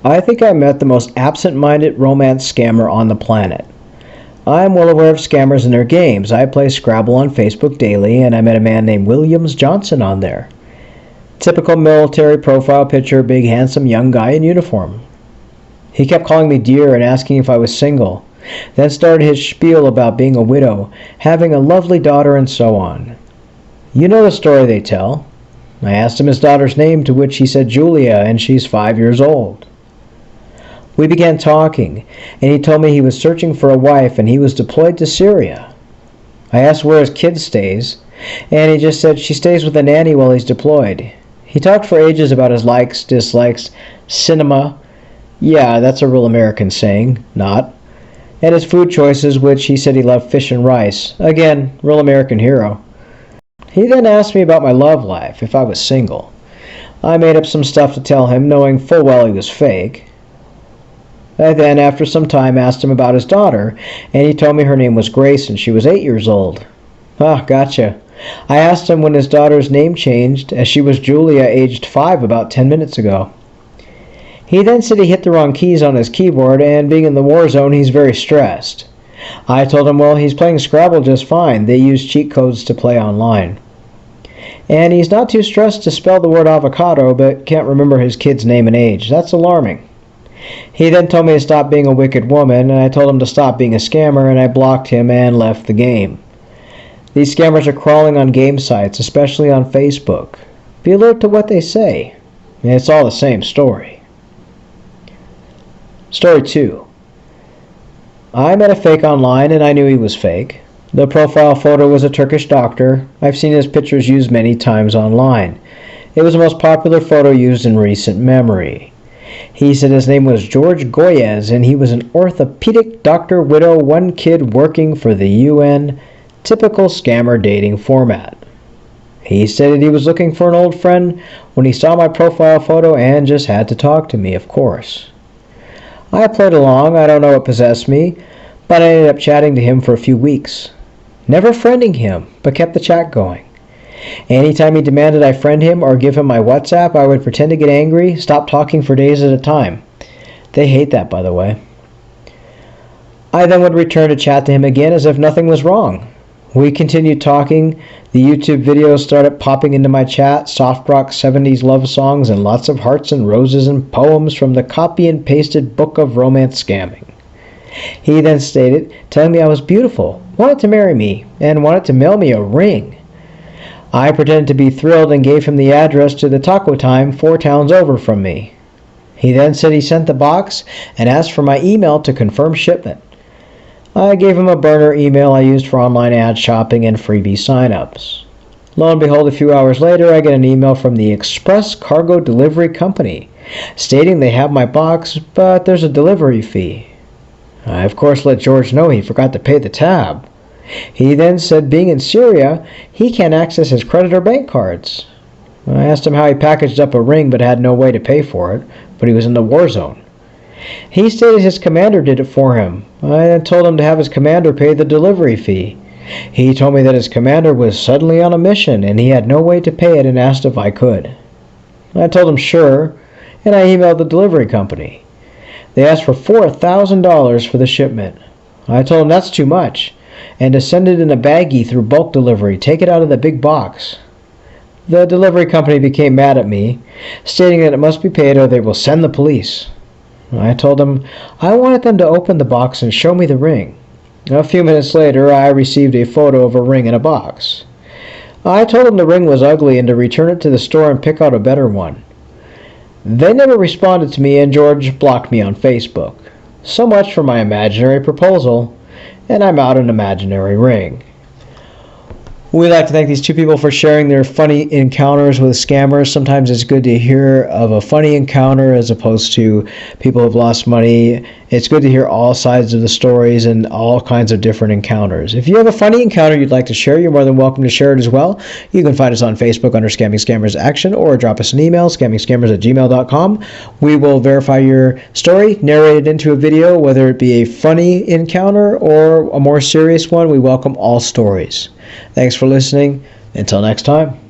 I think I met the most absent-minded romance scammer on the planet. I'm well aware of scammers and their games. I play Scrabble on Facebook daily, and I met a man named Williams Johnson on there. Typical military profile picture, big handsome young guy in uniform. He kept calling me dear and asking if I was single, then started his spiel about being a widow, having a lovely daughter, and so on. You know the story they tell. I asked him his daughter's name, to which he said Julia, and she's 5 years old. We began talking, and he told me he was searching for a wife and he was deployed to Syria. I asked where his kid stays, and he just said she stays with a nanny while he's deployed. He talked for ages about his likes, dislikes, cinema, yeah, that's a real American saying, not, and his food choices, which he said he loved fish and rice. Again, real American hero. He then asked me about my love life, if I was single. I made up some stuff to tell him, knowing full well he was fake. I then, after some time, asked him about his daughter, and he told me her name was Grace and she was 8 years old. Ah, gotcha. I asked him when his daughter's name changed, as she was Julia, aged 5, about 10 minutes ago. He then said he hit the wrong keys on his keyboard, and being in the war zone, he's very stressed. I told him, well, he's playing Scrabble just fine. They use cheat codes to play online. And he's not too stressed to spell the word avocado, but can't remember his kid's name and age. That's alarming. He then told me to stop being a wicked woman, and I told him to stop being a scammer, and I blocked him and left the game. These scammers are crawling on game sites, especially on Facebook. Be alert to what they say. It's all the same story. Story 2. I met a fake online, and I knew he was fake. The profile photo was a Turkish doctor. I've seen his pictures used many times online. It was the most popular photo used in recent memory. He said his name was George Goyes, and he was an orthopedic doctor, widow, one kid, working for the UN. Typical scammer dating format. He stated he was looking for an old friend when he saw my profile photo and just had to talk to me, of course. I played along. I don't know what possessed me, but I ended up chatting to him for a few weeks. Never friending him, but kept the chat going. Anytime he demanded I friend him or give him my WhatsApp, I would pretend to get angry, stop talking for days at a time. They hate that, by the way. I then would return to chat to him again as if nothing was wrong. We continued talking. The YouTube videos started popping into my chat, soft rock 70s love songs, and lots of hearts and roses and poems from the copy and pasted book of romance scamming. He then stated, telling me I was beautiful, wanted to marry me, and wanted to mail me a ring. I pretended to be thrilled and gave him the address to the Taco Time 4 towns over from me. He then said he sent the box and asked for my email to confirm shipment. I gave him a burner email I used for online ad shopping and freebie signups. Lo and behold, a few hours later, I get an email from the Express Cargo Delivery Company stating they have my box, but there's a delivery fee. I, of course, let George know he forgot to pay the tab. He then said being in Syria, he can't access his credit or bank cards. I asked him how he packaged up a ring but had no way to pay for it, but he was in the war zone. He stated his commander did it for him. I then told him to have his commander pay the delivery fee. He told me that his commander was suddenly on a mission and he had no way to pay it and asked if I could. I told him sure, and I emailed the delivery company. They asked for $4,000 for the shipment. I told him that's too much, and to send it in a baggie through bulk delivery, take it out of the big box. The delivery company became mad at me, stating that it must be paid or they will send the police. I told them I wanted them to open the box and show me the ring. A few minutes later, I received a photo of a ring in a box. I told them the ring was ugly and to return it to the store and pick out a better one. They never responded to me, and George blocked me on Facebook. So much for my imaginary proposal, and I'm out an imaginary ring. We'd like to thank these two people for sharing their funny encounters with scammers. Sometimes it's good to hear of a funny encounter as opposed to people who've lost money. It's good to hear all sides of the stories and all kinds of different encounters. If you have a funny encounter you'd like to share, you're more than welcome to share it as well. You can find us on Facebook under Scamming Scammers Action, or drop us an email, scammingscammers@gmail.com. We will verify your story, narrate it into a video, whether it be a funny encounter or a more serious one. We welcome all stories. Thanks for listening. Until next time.